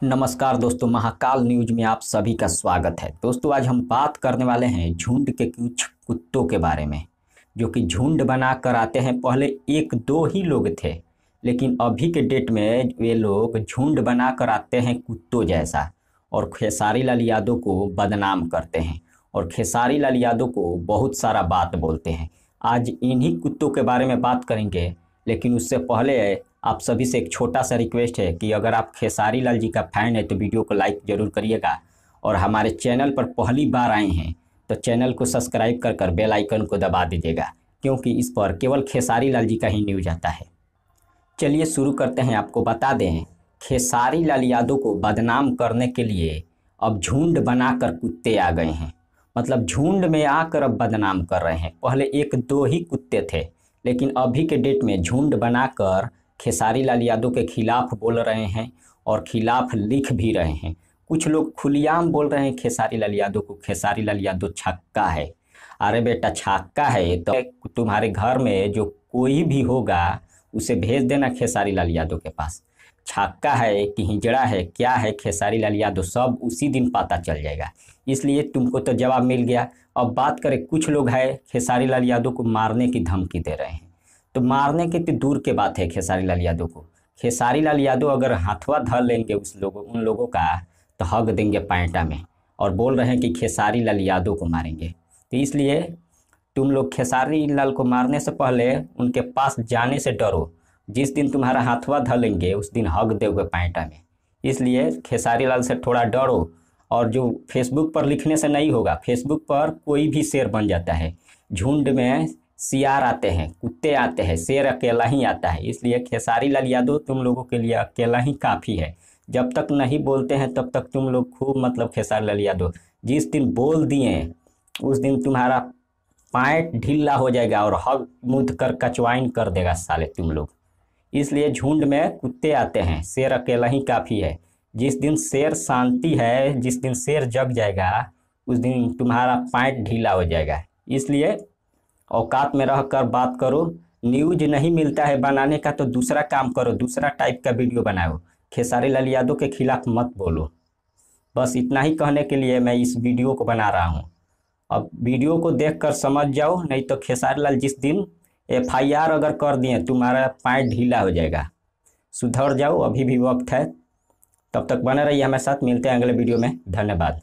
नमस्कार दोस्तों, महाकाल न्यूज में आप सभी का स्वागत है। दोस्तों, आज हम बात करने वाले हैं झुंड के कुछ कुत्तों के बारे में, जो कि झुंड बना कर आते हैं। पहले एक दो ही लोग थे, लेकिन अभी के डेट में वे लोग झुंड बना कर आते हैं कुत्तों जैसा, और खेसारी लाल यादव को बदनाम करते हैं और खेसारी लाल यादव को बहुत सारा बात बोलते हैं। आज इन्हीं कुत्तों के बारे में बात करेंगे, लेकिन उससे पहले आप सभी से एक छोटा सा रिक्वेस्ट है कि अगर आप खेसारी लाल जी का फैन है तो वीडियो को लाइक ज़रूर करिएगा, और हमारे चैनल पर पहली बार आए हैं तो चैनल को सब्सक्राइब कर बेल आइकन को दबा दीजिएगा, क्योंकि इस पर केवल खेसारी लाल जी का ही न्यूज आता है। चलिए शुरू करते हैं। आपको बता दें, खेसारी लाल यादव को बदनाम करने के लिए अब झुंड बनाकर कुत्ते आ गए हैं। मतलब झुंड में आकर अब बदनाम कर रहे हैं। पहले एक दो ही कुत्ते थे, लेकिन अभी के डेट में झुंड बनाकर खेसारी लाल यादव के खिलाफ बोल रहे हैं और खिलाफ लिख भी रहे हैं। कुछ लोग खुलेआम बोल रहे हैं खेसारी लाल यादव को, खेसारी लाल यादव छक्का है। अरे बेटा, छक्का है तो तुम्हारे घर में जो कोई भी होगा उसे भेज देना खेसारी लाल यादव के पास। छक्का है कि हिजड़ा है, क्या है खेसारी लाल यादव, सब उसी दिन पता चल जाएगा। इसलिए तुमको तो जवाब मिल गया। अब बात करें, कुछ लोग हैं खेसारी लाल यादव को मारने की धमकी दे रहे हैं। तो मारने की तो दूर के बात है खेसारी लाल यादव को। खेसारी लाल यादव अगर हाथवा धर लेंगे उन लोगों का, तो हग देंगे पैंटा में, और बोल रहे हैं कि खेसारी लाल यादव को मारेंगे। तो इसलिए तुम लोग खेसारी लाल को मारने से पहले उनके पास जाने से डरो। जिस दिन तुम्हारा हाथवा धर लेंगे उस दिन हग दोगे पैंटा में। इसलिए खेसारी लाल से थोड़ा डरो। और जो फेसबुक पर लिखने से नहीं होगा, फेसबुक पर कोई भी शेर बन जाता है। झुंड में सियार आते हैं, कुत्ते आते हैं, शेर अकेला ही आता है। इसलिए खेसारी लाल यादव तुम लोगों के लिए अकेला ही काफ़ी है। जब तक नहीं बोलते हैं तब तक तुम लोग खूब, मतलब खेसारी लाल यादव जिस दिन बोल दिए उस दिन तुम्हारा पैंट ढीला हो जाएगा और हग मुद कर कचवाइन कर देगा साले तुम लोग। इसलिए झुंड में कुत्ते आते हैं, शेर अकेला ही काफ़ी है। जिस दिन शेर शांति है, जिस दिन शेर जग जाएगा उस दिन तुम्हारा पैंट ढीला हो जाएगा। इसलिए औकात में रहकर बात करो। न्यूज नहीं मिलता है बनाने का तो दूसरा काम करो, दूसरा टाइप का वीडियो बनाओ। खेसारी लाल यादव के खिलाफ मत बोलो। बस इतना ही कहने के लिए मैं इस वीडियो को बना रहा हूँ। अब वीडियो को देखकर समझ जाओ, नहीं तो खेसारी लाल जिस दिन FIR अगर कर दिए तुम्हारा पैंट ढीला हो जाएगा। सुधर जाओ, अभी भी वक्त है। तब तक बने रहिए हमारे साथ। मिलते हैं अगले वीडियो में। धन्यवाद।